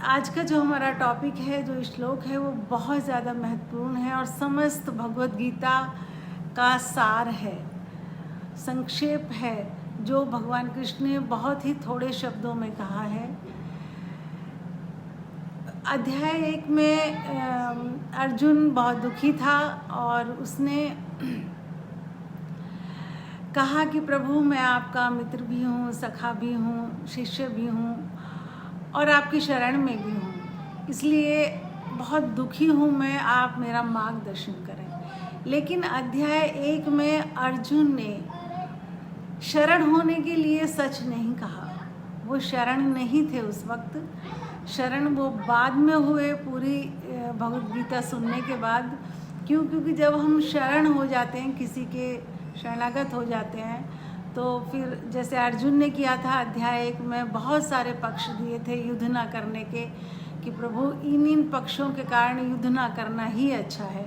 आज का जो हमारा टॉपिक है, जो श्लोक है, वो बहुत ज़्यादा महत्वपूर्ण है और समस्त भगवत गीता का सार है, संक्षेप है, जो भगवान कृष्ण ने बहुत ही थोड़े शब्दों में कहा है। अध्याय 1 में अर्जुन बहुत दुखी था और उसने कहा कि प्रभु, मैं आपका मित्र भी हूँ, सखा भी हूँ, शिष्य भी हूँ और आपकी शरण में भी हूँ, इसलिए बहुत दुखी हूँ मैं, आप मेरा मार्गदर्शन करें। लेकिन अध्याय 1 में अर्जुन ने शरण होने के लिए सच नहीं कहा। वो शरण नहीं थे उस वक्त, शरण वो बाद में हुए पूरी भगवद गीता सुनने के बाद। क्योंकि जब हम शरण हो जाते हैं, किसी के शरणागत हो जाते हैं, तो फिर जैसे अर्जुन ने किया था अध्याय 1 में, बहुत सारे पक्ष दिए थे युद्ध ना करने के, कि प्रभु इन पक्षों के कारण युद्ध ना करना ही अच्छा है।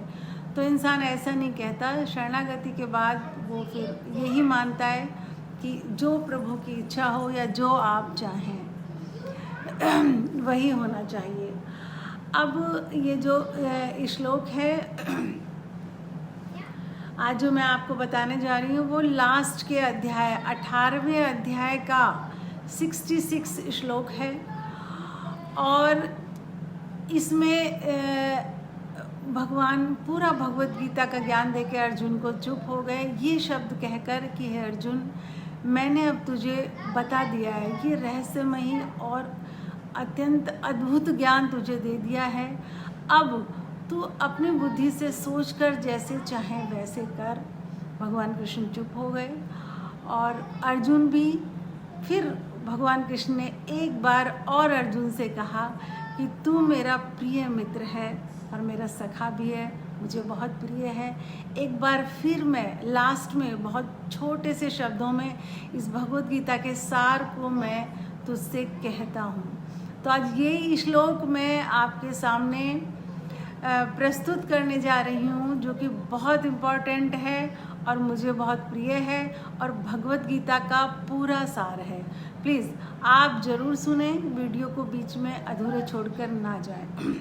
तो इंसान ऐसा नहीं कहता। शरणागति के बाद वो फिर यही मानता है कि जो प्रभु की इच्छा हो या जो आप चाहें वही होना चाहिए। अब ये जो श्लोक है आज जो मैं आपको बताने जा रही हूँ, वो लास्ट के अध्याय 18वें अध्याय का 66 श्लोक है और इसमें भगवान पूरा भगवत गीता का ज्ञान देकर अर्जुन को चुप हो गए, ये शब्द कहकर कि हे अर्जुन, मैंने अब तुझे बता दिया है, ये रहस्यमयी और अत्यंत अद्भुत ज्ञान तुझे दे दिया है। अब तू अपनी बुद्धि से सोचकर जैसे चाहे वैसे कर। भगवान कृष्ण चुप हो गए और अर्जुन भी। फिर भगवान कृष्ण ने एक बार और अर्जुन से कहा कि तू मेरा प्रिय मित्र है और मेरा सखा भी है, मुझे बहुत प्रिय है। एक बार फिर मैं लास्ट में बहुत छोटे से शब्दों में इस भगवद गीता के सार को मैं तुझसे कहता हूँ। तो आज ये श्लोक मैं आपके सामने प्रस्तुत करने जा रही हूँ, जो कि बहुत इम्पॉर्टेंट है और मुझे बहुत प्रिय है और भगवत गीता का पूरा सार है। प्लीज़ आप ज़रूर सुने, वीडियो को बीच में अधूरे छोड़कर ना जाएं।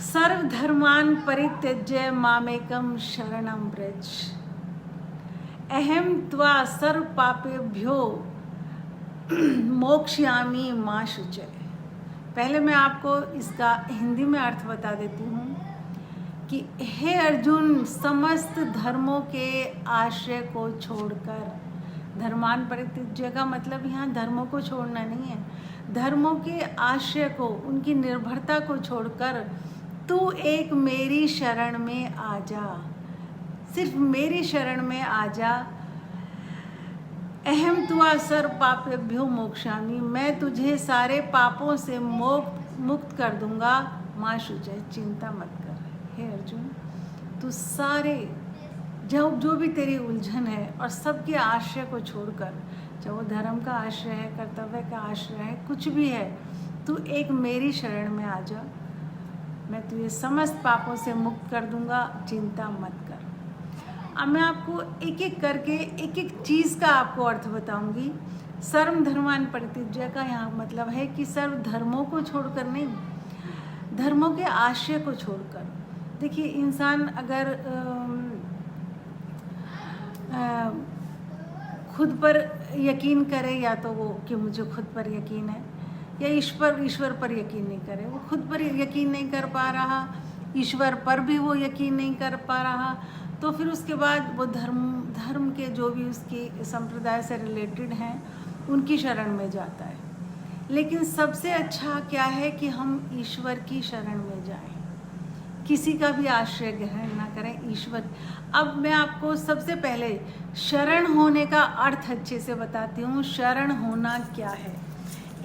सर्वधर्मान् परित्यज्य मामेकं शरणं व्रज, अहं त्वा सर्व पापेभ्यो मोक्ष्यामि मा शुचय। पहले मैं आपको इसका हिंदी में अर्थ बता देती हूँ कि हे अर्जुन, समस्त धर्मों के आश्रय को छोड़कर, धर्मान परित्यज्य का मतलब यहाँ धर्मों को छोड़ना नहीं है, धर्मों के आश्रय को, उनकी निर्भरता को छोड़कर तू एक मेरी शरण में आ जा, सिर्फ मेरी शरण में आ जा। अहम त्वा सर्व पापेभ्यो मोक्षामि, मैं तुझे सारे पापों से मुक्त कर दूंगा। माँ शुचय, चिंता मत कर। हे अर्जुन, तू सारे जो भी तेरी उलझन है और सबके आश्रय को छोड़कर, चाहे वो धर्म का आश्रय है, कर्तव्य का आश्रय है, कुछ भी है, तू एक मेरी शरण में आ जा, मैं तुझे समस्त पापों से मुक्त कर दूंगा, चिंता मत कर। अब मैं आपको एक एक करके एक एक चीज़ का आपको अर्थ बताऊंगी। सर्व धर्मान परित्यज्य का यहाँ मतलब है कि सर्व धर्मों को छोड़कर नहीं, धर्मों के आश्रय को छोड़कर। देखिए, इंसान अगर खुद पर यकीन करे, या तो वो कि मुझे खुद पर यकीन है, या ईश्वर पर यकीन नहीं करे, वो खुद पर यकीन नहीं कर पा रहा, ईश्वर पर भी वो यकीन नहीं कर पा रहा, तो फिर उसके बाद वो धर्म के जो भी उसकी संप्रदाय से रिलेटेड हैं उनकी शरण में जाता है। लेकिन सबसे अच्छा क्या है कि हम ईश्वर की शरण में जाएं, किसी का भी आश्रय ग्रहण ना करें, ईश्वर। अब मैं आपको सबसे पहले शरण होने का अर्थ अच्छे से बताती हूँ। शरण होना क्या है?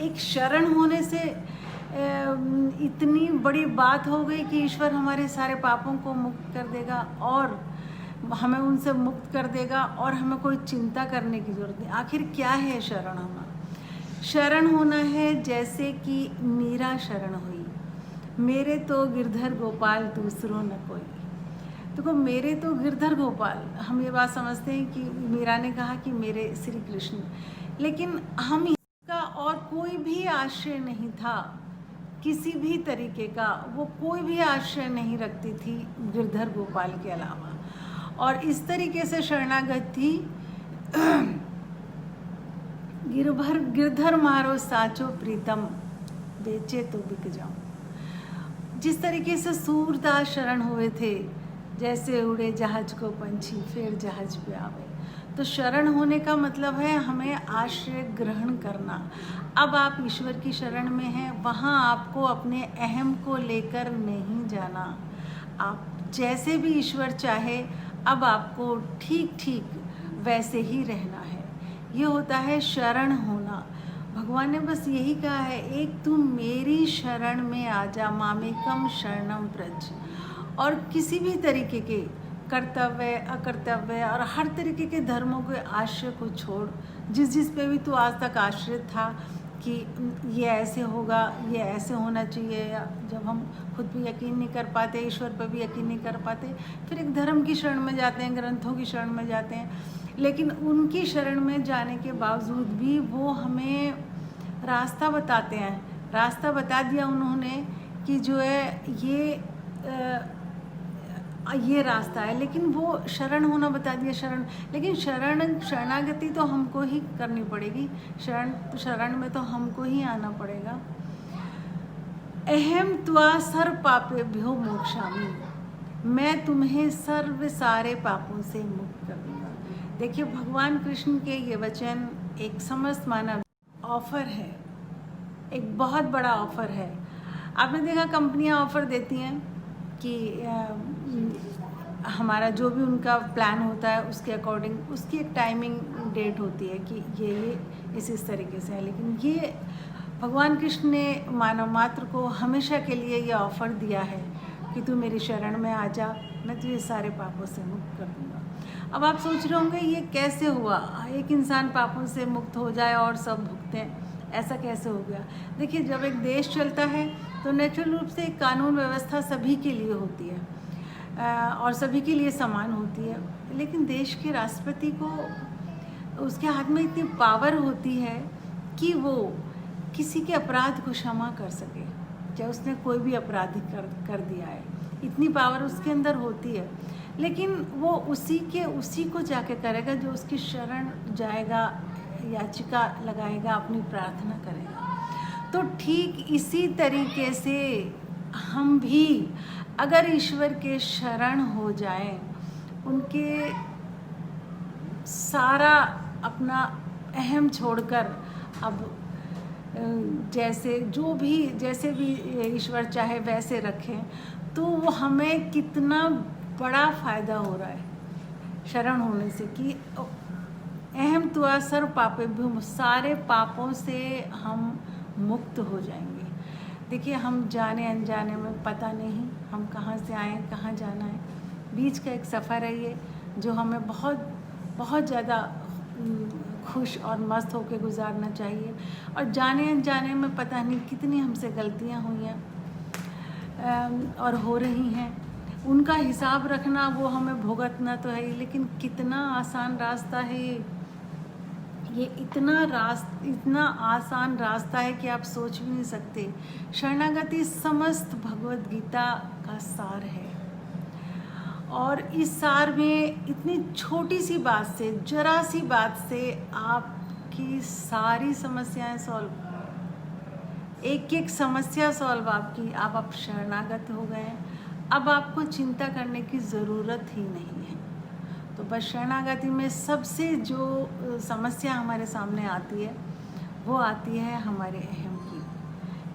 एक शरण होने से इतनी बड़ी बात हो गई कि ईश्वर हमारे सारे पापों को मुक्त कर देगा और हमें उनसे मुक्त कर देगा और हमें कोई चिंता करने की ज़रूरत नहीं। आखिर क्या है शरण होना? शरण होना है जैसे कि मीरा शरण हुई, मेरे तो गिरधर गोपाल दूसरों न कोई। देखो, मेरे तो गिरधर गोपाल, हम ये बात समझते हैं कि मीरा ने कहा कि मेरे श्री कृष्ण, लेकिन हम इसका और कोई भी आश्रय नहीं था। किसी भी तरीके का वो कोई भी आश्रय नहीं रखती थी गिरधर गोपाल के अलावा, और इस तरीके से शरणागत थी। गिरधर मारो साचो प्रीतम, बेचे तो बिक जाऊं। जिस तरीके से सूरदास शरण हुए थे, जैसे उड़े जहाज को पंछी फिर जहाज पे आवे। तो शरण होने का मतलब है हमें आश्रय ग्रहण करना। अब आप ईश्वर की शरण में हैं, वहाँ आपको अपने अहम को लेकर नहीं जाना। आप जैसे भी ईश्वर चाहे, अब आपको ठीक ठीक वैसे ही रहना है। ये होता है शरण होना। भगवान ने बस यही कहा है, एक तू मेरी शरण में आ जा, मामेकम शरणम प्रज। और किसी भी तरीके के कर्तव्य अकर्तव्य और हर तरीके के धर्मों के आश्रय को छोड़, जिस पे भी तू आज तक आश्रित था कि ये ऐसे होगा, ये ऐसे होना चाहिए, या जब हम खुद भी यकीन नहीं कर पाते, ईश्वर पर भी यकीन नहीं कर पाते, फिर एक धर्म की शरण में जाते हैं, ग्रंथों की शरण में जाते हैं। लेकिन उनकी शरण में जाने के बावजूद भी वो हमें रास्ता बताते हैं। रास्ता बता दिया उन्होंने कि जो है ये रास्ता है, लेकिन वो शरण होना बता दिया। लेकिन शरणागति तो हमको ही करनी पड़ेगी। शरण में तो हमको ही आना पड़ेगा। अहम त्वा सर्व पापेभ्यो मोक्षामि, मैं तुम्हें सर्व सारे पापों से मुक्त कर दूंगा। देखिए, भगवान कृष्ण के ये वचन एक समस्त मानव ऑफर है, एक बहुत बड़ा ऑफर है। आपने देखा कंपनियां ऑफर देती हैं कि हमारा जो भी उनका प्लान होता है उसके अकॉर्डिंग उसकी एक टाइमिंग डेट होती है कि ये इस तरीके से है। लेकिन ये भगवान कृष्ण ने मानव मात्र को हमेशा के लिए ये ऑफ़र दिया है कि तू मेरी शरण में आ जा, मैं तुझे सारे पापों से मुक्त कर दूँगा। अब आप सोच रहे होंगे ये कैसे हुआ, एक इंसान पापों से मुक्त हो जाए और सब भुगतें, ऐसा कैसे हो गया। देखिए, जब एक देश चलता है तो नेचुरल रूप से एक कानून व्यवस्था सभी के लिए होती है और सभी के लिए समान होती है। लेकिन देश के राष्ट्रपति को, उसके हाथ में इतनी पावर होती है कि वो किसी के अपराध को क्षमा कर सके, चाहे उसने कोई भी अपराध कर दिया है, इतनी पावर उसके अंदर होती है। लेकिन वो उसी को जाके करेगा जो उसकी शरण जाएगा, याचिका लगाएगा, अपनी प्रार्थना करेगा। तो ठीक इसी तरीके से हम भी अगर ईश्वर के शरण हो जाएं, उनके सारा अपना अहम छोड़कर, अब जैसे भी ईश्वर चाहे वैसे रखें, तो वो हमें कितना बड़ा फ़ायदा हो रहा है शरण होने से कि अहम त्वा सर्व पापेभ्यो, सारे पापों से हम मुक्त हो जाएंगे। देखिए, हम जाने अनजाने में पता नहीं हम कहाँ से आए, कहाँ जाना है। बीच का एक सफ़र है ये, जो हमें बहुत बहुत ज़्यादा खुश और मस्त होकर गुजारना चाहिए। और जाने अनजाने में पता नहीं कितनी हमसे गलतियाँ हुई हैं और हो रही हैं, उनका हिसाब रखना, वो हमें भुगतना तो है ही। लेकिन कितना आसान रास्ता है ये इतना आसान रास्ता है कि आप सोच भी नहीं सकते। शरणागति समस्त भगवद गीता का सार है, और इस सार में इतनी छोटी सी बात से, जरा सी बात से आपकी सारी समस्याएं सॉल्व, एक समस्या सॉल्व आपकी। आप शरणागत हो गए हैं, अब आपको चिंता करने की ज़रूरत ही नहीं है। तो बस शरणागति में सबसे जो समस्या हमारे सामने आती है, वो आती है हमारे अहम की,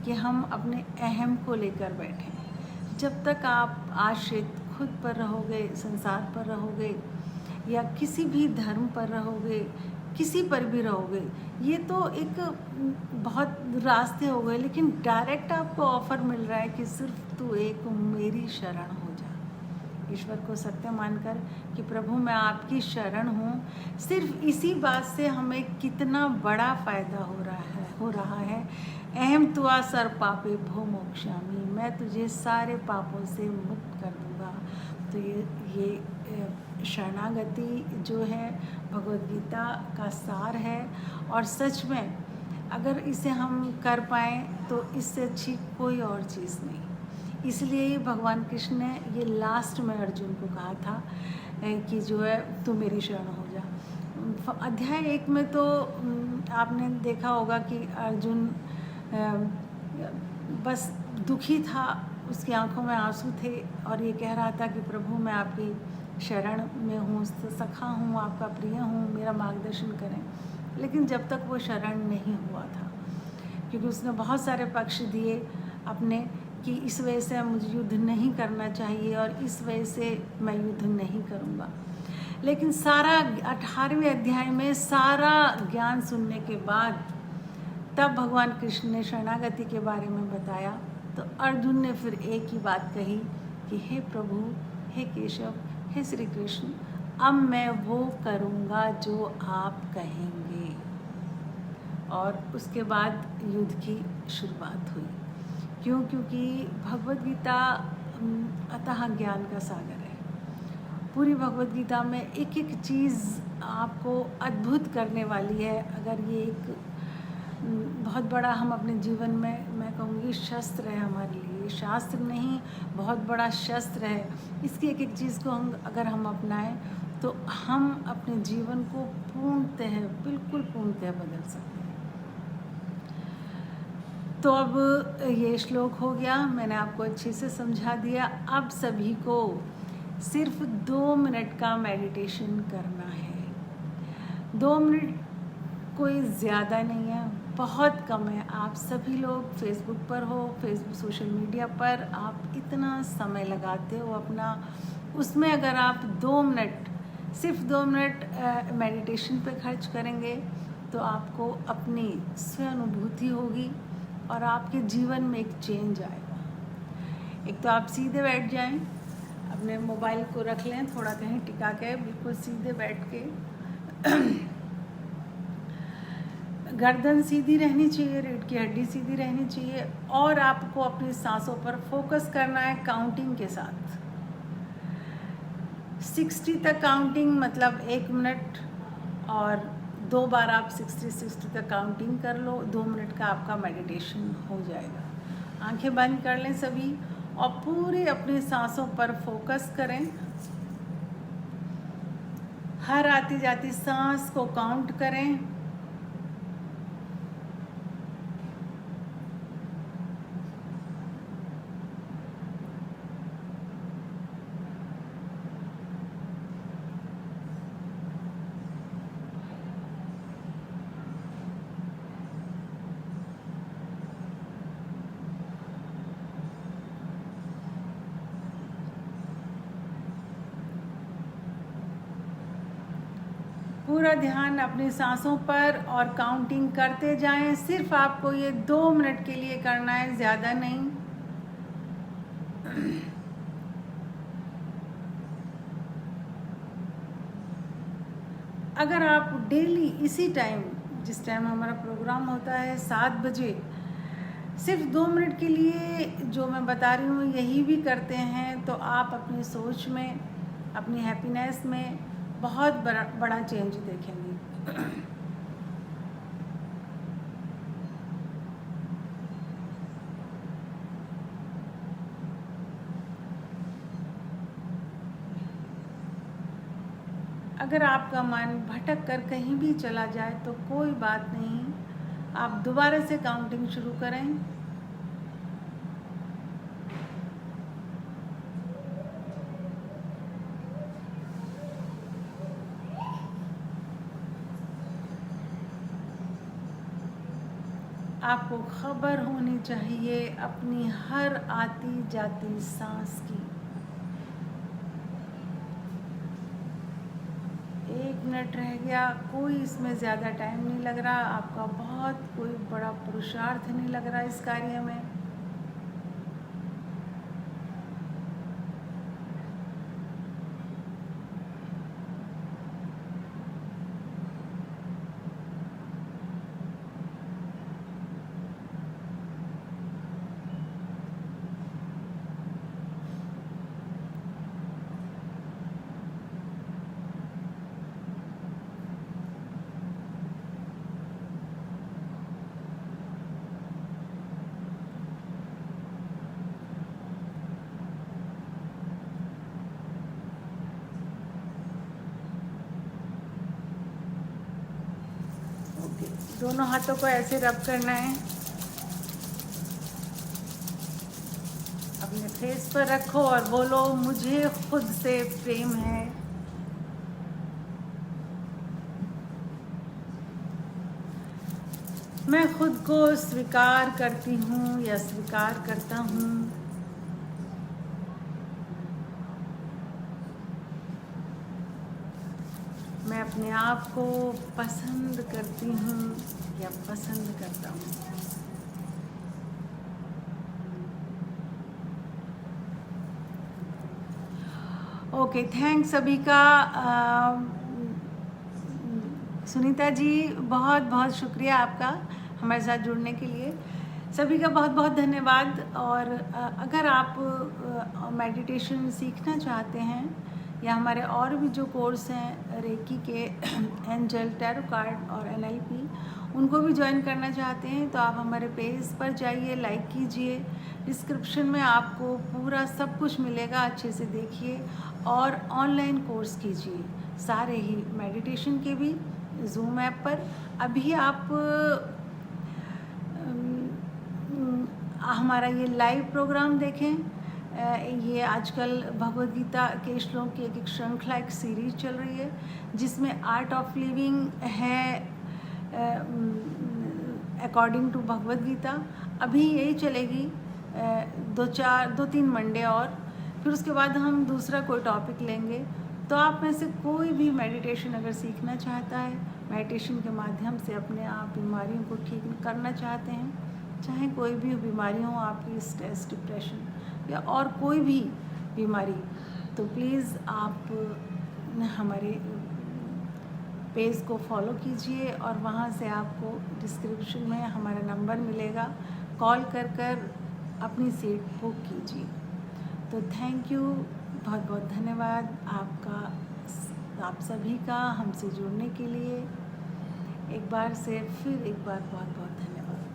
कि हम अपने अहम को लेकर बैठे हैं। जब तक आप आश्रित खुद पर रहोगे, संसार पर रहोगे, या किसी भी धर्म पर रहोगे, किसी पर भी रहोगे, ये तो एक बहुत रास्ते हो गए। लेकिन डायरेक्ट आपको ऑफर मिल रहा है कि सिर्फ तू एक मेरी शरण हो जा। ईश्वर को सत्य मानकर कि प्रभु मैं आपकी शरण हूँ, सिर्फ इसी बात से हमें कितना बड़ा फ़ायदा हो रहा है। अहम त्वा सर्व पापेभ्यो मोक्षामि, मैं तुझे सारे पापों से मुक्त कर दूँगा। तो ये शरणागति जो है भगवद गीता का सार है। और सच में अगर इसे हम कर पाएँ तो इससे अच्छी कोई और चीज़ नहीं। इसलिए ही भगवान कृष्ण ने ये लास्ट में अर्जुन को कहा था कि जो है तू मेरी शरण हो जा। अध्याय 1 में तो आपने देखा होगा कि अर्जुन बस दुखी था, उसकी आंखों में आंसू थे और ये कह रहा था कि प्रभु मैं आपकी शरण में हूँ, सखा हूँ, आपका प्रिय हूँ, मेरा मार्गदर्शन करें। लेकिन जब तक वो शरण नहीं हुआ था, क्योंकि उसने बहुत सारे पक्ष दिए अपने कि इस वजह से मुझे युद्ध नहीं करना चाहिए और इस वजह से मैं युद्ध नहीं करूँगा। लेकिन सारा 18वें अध्याय में सारा ज्ञान सुनने के बाद तब भगवान कृष्ण ने शरणागति के बारे में बताया, तो अर्जुन ने फिर एक ही बात कही कि हे प्रभु, हे केशव, हे श्री कृष्ण, अब मैं वो करूँगा जो आप कहेंगे। और उसके बाद युद्ध की शुरुआत हुई। क्यों? क्योंकि भगवद गीता अतः ज्ञान का सागर है। पूरी भगवद गीता में एक एक चीज़ आपको अद्भुत करने वाली है। अगर ये एक बहुत बड़ा हम अपने जीवन में, मैं कहूँगी शस्त्र है हमारे लिए, शास्त्र नहीं, बहुत बड़ा शस्त्र है। इसकी एक एक चीज़ को अगर हम अपनाएं तो हम अपने जीवन को पूर्णतः, बिल्कुल पूर्णतः बदल सकते हैं। तो अब ये श्लोक हो गया, मैंने आपको अच्छे से समझा दिया। अब सभी को सिर्फ 2 मिनट का मेडिटेशन करना है। 2 मिनट कोई ज़्यादा नहीं है, बहुत कम है। आप सभी लोग फेसबुक पर हो, फेसबुक सोशल मीडिया पर आप इतना समय लगाते हो अपना, उसमें अगर आप 2 मिनट, सिर्फ 2 मिनट मेडिटेशन पे खर्च करेंगे तो आपको अपनी स्व अनुभूति होगी और आपके जीवन में एक चेंज आएगा। एक तो आप सीधे बैठ जाएं, अपने मोबाइल को रख लें थोड़ा कहीं टिका के, बिल्कुल सीधे बैठ के गर्दन सीधी रहनी चाहिए, रीढ़ की हड्डी सीधी रहनी चाहिए और आपको अपनी सांसों पर फोकस करना है काउंटिंग के साथ। 60 तक काउंटिंग, मतलब 1 मिनट और 2 बार आप 60 तक काउंटिंग कर लो, 2 मिनट का आपका मेडिटेशन हो जाएगा। आंखें बंद कर लें सभी और पूरे अपनी सांसों पर फोकस करें। हर आती जाती सांस को काउंट करें। पूरा ध्यान अपनी सांसों पर और काउंटिंग करते जाएं। सिर्फ आपको ये 2 मिनट के लिए करना है, ज़्यादा नहीं। अगर आप डेली इसी टाइम, जिस टाइम हमारा प्रोग्राम होता है 7 बजे, सिर्फ 2 मिनट के लिए जो मैं बता रही हूँ यही भी करते हैं तो आप अपनी सोच में, अपनी हैप्पीनेस में बहुत बड़ा चेंज देखेंगे। अगर आपका मन भटक कर कहीं भी चला जाए तो कोई बात नहीं, आप दोबारा से काउंटिंग शुरू करें। आपको खबर होनी चाहिए अपनी हर आती जाती सांस की। 1 मिनट रह गया, कोई इसमें ज़्यादा टाइम नहीं लग रहा, आपका बहुत कोई बड़ा पुरुषार्थ नहीं लग रहा इस कार्य में। दोनों हाथों को ऐसे रब करना है, अपने फेस पर रखो और बोलो मुझे खुद से प्रेम है। मैं खुद को स्वीकार करती हूँ या स्वीकार करता हूँ। मैं अपने आप को पसंद करती हूँ या पसंद करता हूँ। ओके, थैंक्स सभी का। सुनीता जी, बहुत बहुत शुक्रिया आपका हमारे साथ जुड़ने के लिए। सभी का बहुत बहुत धन्यवाद। और अगर आप मेडिटेशन सीखना चाहते हैं या हमारे और भी जो कोर्स हैं रेकी के, एंजल, टैरो कार्ड और NLP, उनको भी ज्वाइन करना चाहते हैं तो आप हमारे पेज पर जाइए, लाइक कीजिए। डिस्क्रिप्शन में आपको पूरा सब कुछ मिलेगा, अच्छे से देखिए और ऑनलाइन कोर्स कीजिए, सारे ही मेडिटेशन के भी Zoom ऐप पर। अभी आप हमारा ये लाइव प्रोग्राम देखें। ये आजकल भगवद गीता के श्लोक की एक श्रृंखला, एक सीरीज चल रही है जिसमें आर्ट ऑफ लिविंग है अकॉर्डिंग टू भगवद गीता। अभी यही चलेगी 2-3 मंडे और फिर उसके बाद हम दूसरा कोई टॉपिक लेंगे। तो आप में से कोई भी मेडिटेशन अगर सीखना चाहता है, मेडिटेशन के माध्यम से अपने आप बीमारियों को ठीक करना चाहते हैं, चाहे कोई भी बीमारी हो आपकी, स्ट्रेस, डिप्रेशन या और कोई भी बीमारी, तो प्लीज़ आप हमारे पेज को फॉलो कीजिए और वहाँ से आपको डिस्क्रिप्शन में हमारा नंबर मिलेगा, कॉल कर अपनी सीट बुक कीजिए। तो थैंक यू, बहुत बहुत धन्यवाद आपका, आप सभी का हमसे जुड़ने के लिए। एक बार से फिर एक बार बहुत बहुत धन्यवाद।